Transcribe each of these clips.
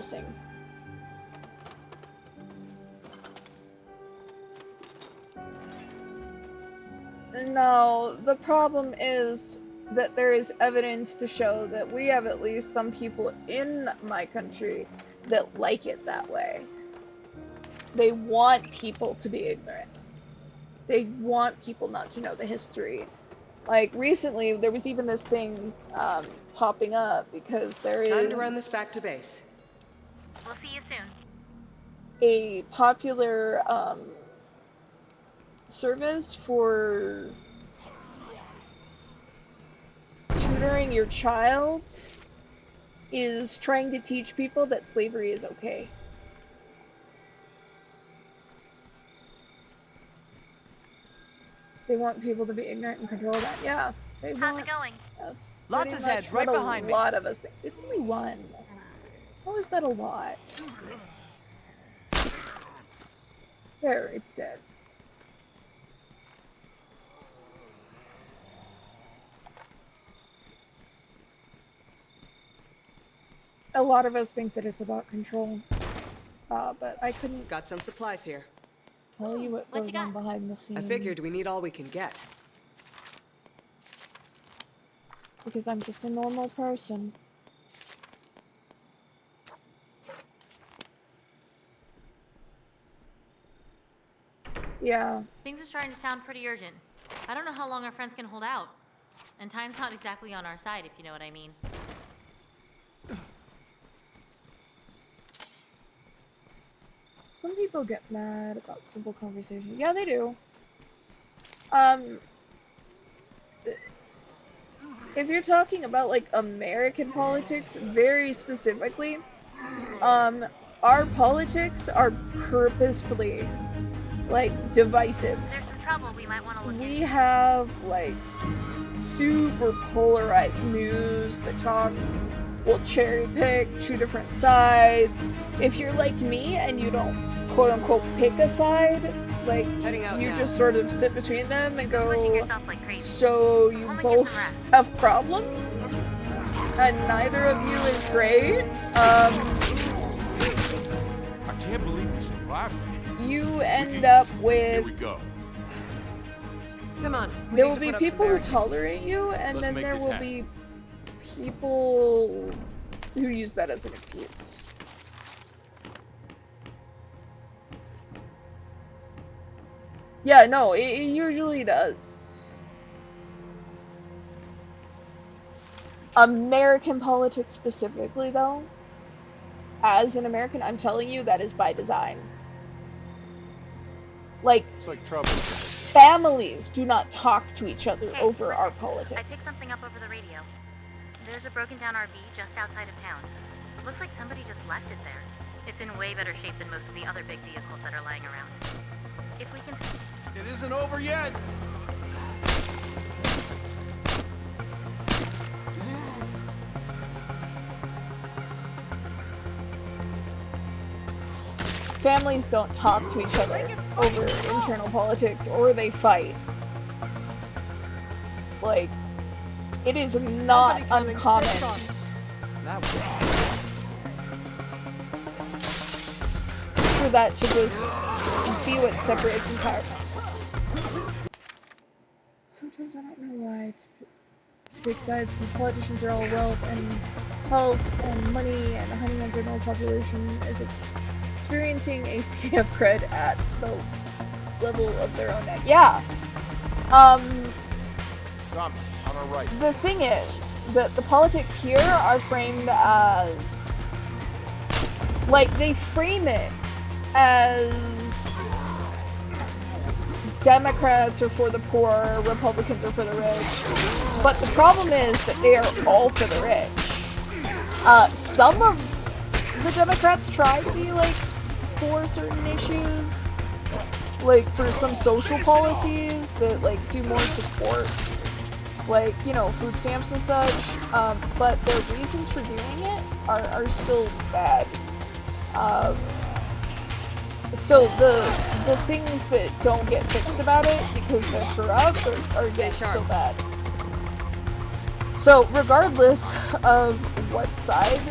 missing. No, the problem is that there is evidence to show that we have at least some people in my country that like it that way. They want people to be ignorant. They want people not to know the history. Like, recently, there was even this thing popping up because there is... Time to run this back to base. We'll see you soon. A popular service for tutoring your child is trying to teach people that slavery is okay. They want people to be ignorant and control that. Yeah, they want. How's it going? That's Lots of heads right behind me. A lot of us think. It's only one. How is that a lot? There, it's dead. A lot of us think that it's about control, but I couldn't. Got some supplies here. Tell you what goes on behind the scenes. I figured we need all we can get. Because I'm just a normal person. Yeah. Things are starting to sound pretty urgent. I don't know how long our friends can hold out. And time's not exactly on our side, if you know what I mean. Some people get mad about simple conversation. Yeah, they do. If you're talking about, like, American politics, very specifically, our politics are purposefully, like, divisive. There's some trouble we might want to look into. We have, like, super polarized news that will cherry pick two different sides. If you're like me and you don't quote unquote pick a side, like you just sort of sit between them and go, so you both have problems and neither of you is great. I can't believe we survived. You end up with. Here we go. Come on. There will be people who tolerate you, and then there will be people who use that as an excuse. Yeah, no, it usually does. American politics specifically, though, as an American, I'm telling you, that is by design. Like, it's like trouble. Families do not talk to each other over our politics. I picked something up over the radio. There's a broken down RV just outside of town. Looks like somebody just left it there. It's in way better shape than most of the other big vehicles that are lying around. If we can... It isn't over yet! Families don't talk to each other over internal politics, or they fight. Like, it is not uncommon for that to just be what separates entire families. Sometimes I don't know why to pick sides, since politicians are all wealth and health and money, and the honey on general population is experiencing a state of cred at the level of their own neck. Yeah. Tom, on our right. The thing is that the politics here are framed as, like, they frame it as Democrats are for the poor, Republicans are for the rich. But the problem is that they are all for the rich. Some of the Democrats try to be, like, for certain issues, like for some social policies that like do more support, like, you know, food stamps and such, but their reasons for doing it are still bad. So the things that don't get fixed about it because they're corrupt are getting still bad. So regardless of what side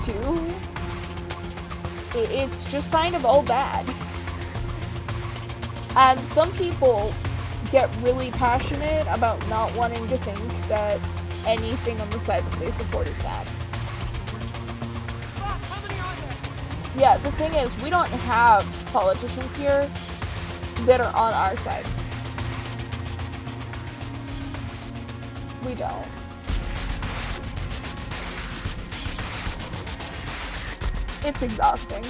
you do, it's just kind of all bad. And some people get really passionate about not wanting to think that anything on the side that they support is bad. Yeah, the thing is, we don't have politicians here that are on our side. We don't. It's exhausting.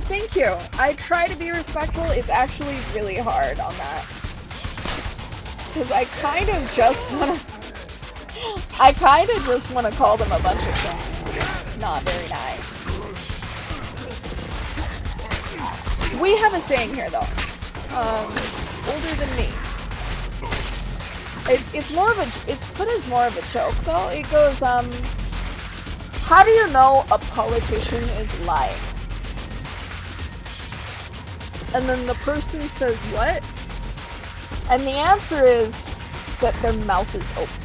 Thank you. I try to be respectful. It's actually really hard on that. Because I kind of just want to call them a bunch of things. Not very nice. We have a saying here, though. Older than me. It's put as more of a joke, though. It goes, how do you know a politician is lying? And then the person says, what? And the answer is that their mouth is open.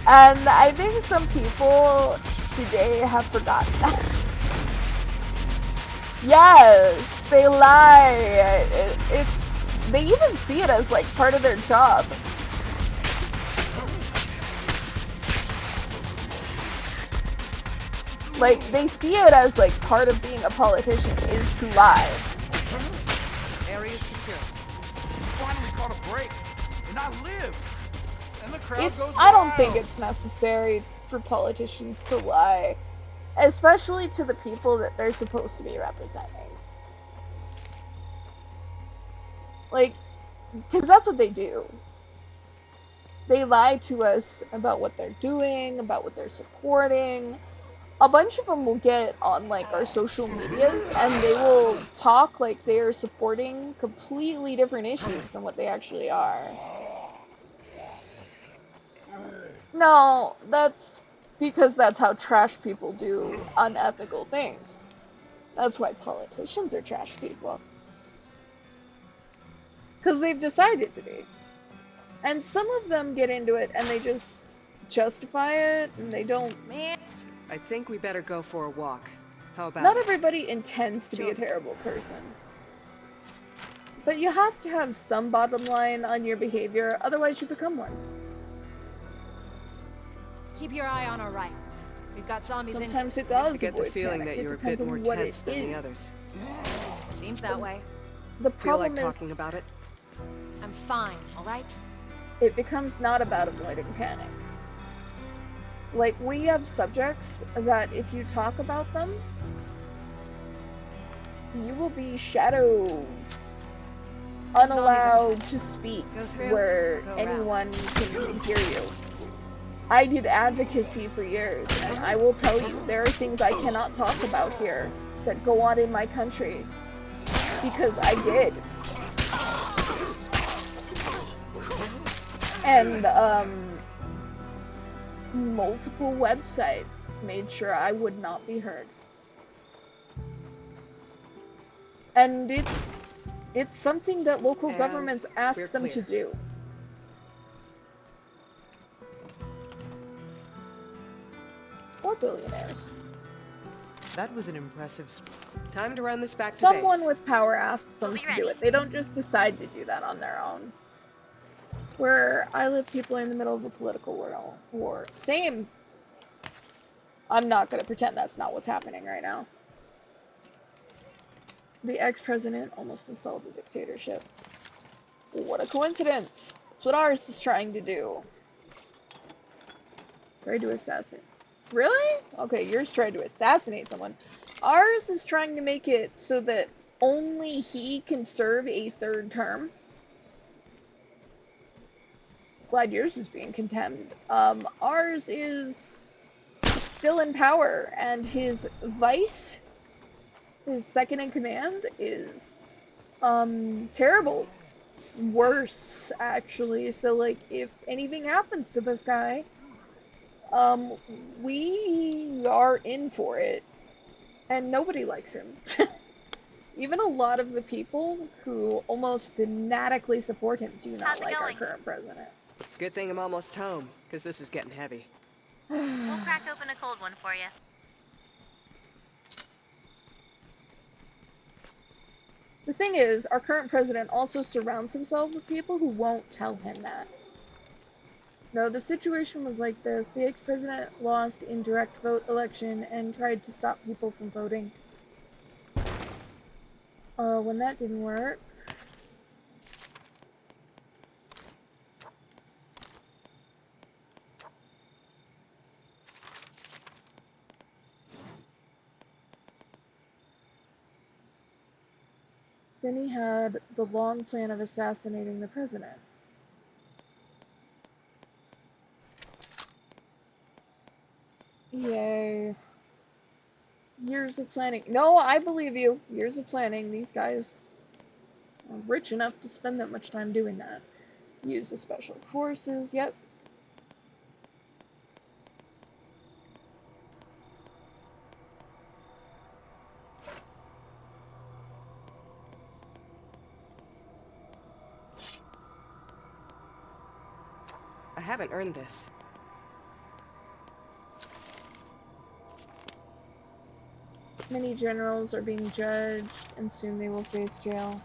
And I think some people today have forgotten that. Yes, they lie. They even see it as like part of their job. Like, they see it as like part of being a politician is to lie. Area secure. Finally caught a break, and I live. And the crowd goes I don't wild. think it's necessary for politicians to lie, especially to the people that they're supposed to be representing. Like, because that's what they do. They lie to us about what they're doing, about what they're supporting. A bunch of them will get on like our social medias and they will talk like they are supporting completely different issues than what they actually are. No, that's because that's how trash people do unethical things. That's why politicians are trash people. Because they've decided to be. And some of them get into it and they just justify it and they don't. I think we better go for a walk. How about Not it? everybody intends to be a terrible person. But you have to have some bottom line on your behavior, otherwise you become one. Keep your eye on our right. We've got zombies Sometimes it does I get the avoid feeling panic. that It you're a depends bit more on what tense it than the is. others. Seems that way. The Feel like problem is, talking about it? I'm fine, alright? it becomes not about avoiding panic. Like, we have subjects that if you talk about them, you will be shadowed, unallowed to speak Go through, where go anyone can hear you. I did advocacy for years, and I will tell you, there are things I cannot talk about here that go on in my country, because I did. And, multiple websites made sure I would not be heard. And it's something that local And governments ask we're them to clear. do. Or billionaires. That was an impressive. Time to run this back to Someone base. with power asks them We'll be to do ready. it. They don't just decide to do that on their own. Where I live, people are in the middle of a political war. Same. I'm not gonna pretend that's not what's happening right now. The ex-president almost installed a dictatorship. What a coincidence! That's what ours is trying to do. Tried to assassinate. Really? Okay, yours tried to assassinate someone. Ours is trying to make it so that only he can serve a third term. Glad yours is being contemned. Ours is still in power, and his vice, his second in command, is terrible. Worse, actually. So, like, if anything happens to this guy, we are in for it. And nobody likes him. Even a lot of the people who almost fanatically support him do not How's it like our going? current president. Good thing I'm almost home, because this is getting heavy. We'll crack open a cold one for you. The thing is, our current president also surrounds himself with people who won't tell him that. No, the situation was like this. The ex-president lost in direct vote election and tried to stop people from voting. When that didn't work, then he had the long plan of assassinating the president. Yay. Years of planning. No, I believe you. Years of planning. These guys are rich enough to spend that much time doing that. Use the special forces. Yep. I haven't earned this. Many generals are being judged, and soon they will face jail.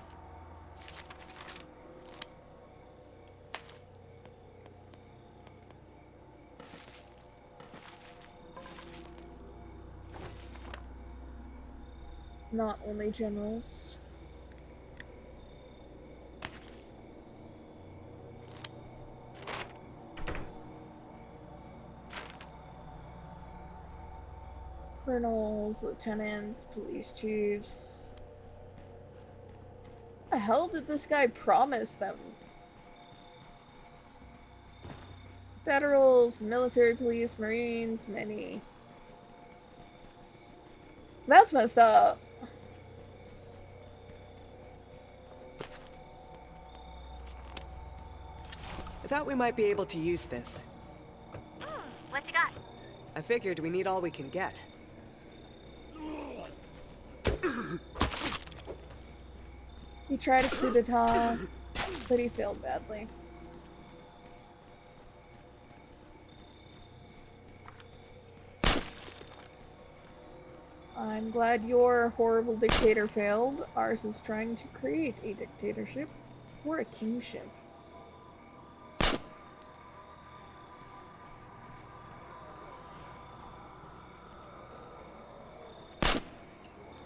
Not only generals. Colonels, lieutenants, police chiefs. What the hell did this guy promise them? Federals, military police, marines, many. That's messed up. I thought we might be able to use this. What you got? I figured we need all we can get. He tried a coup d'etat, but he failed badly. I'm glad your horrible dictator failed. Ours is trying to create a dictatorship or a kingship.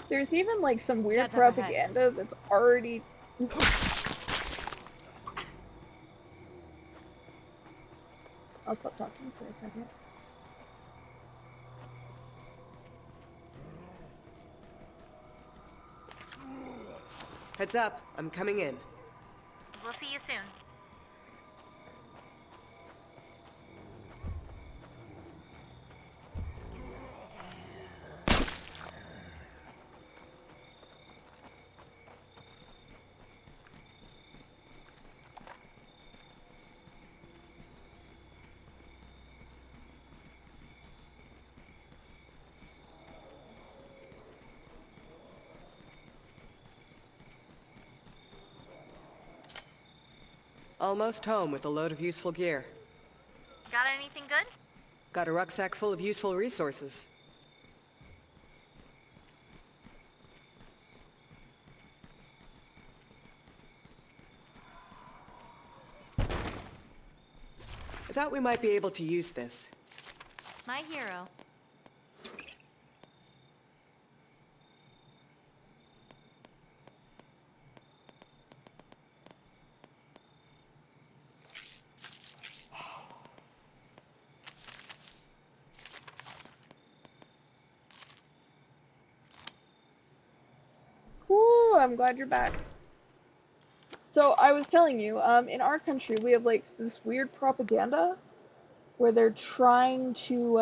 There's even like some weird Stats up ahead. propaganda that's already. I'll stop talking for a second. Heads up, I'm coming in. We'll see you soon. Almost home with a load of useful gear. Got anything good? Got a rucksack full of useful resources. I thought we might be able to use this. My hero. Woo, I'm glad you're back. So I was telling you, in our country we have like this weird propaganda where they're trying to,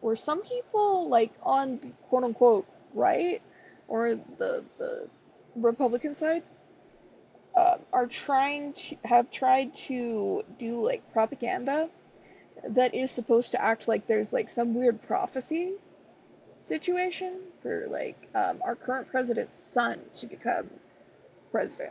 where some people like on quote unquote right or the Republican side are tried to do like propaganda that is supposed to act like there's like some weird prophecy. situation for like our current president's son to become president.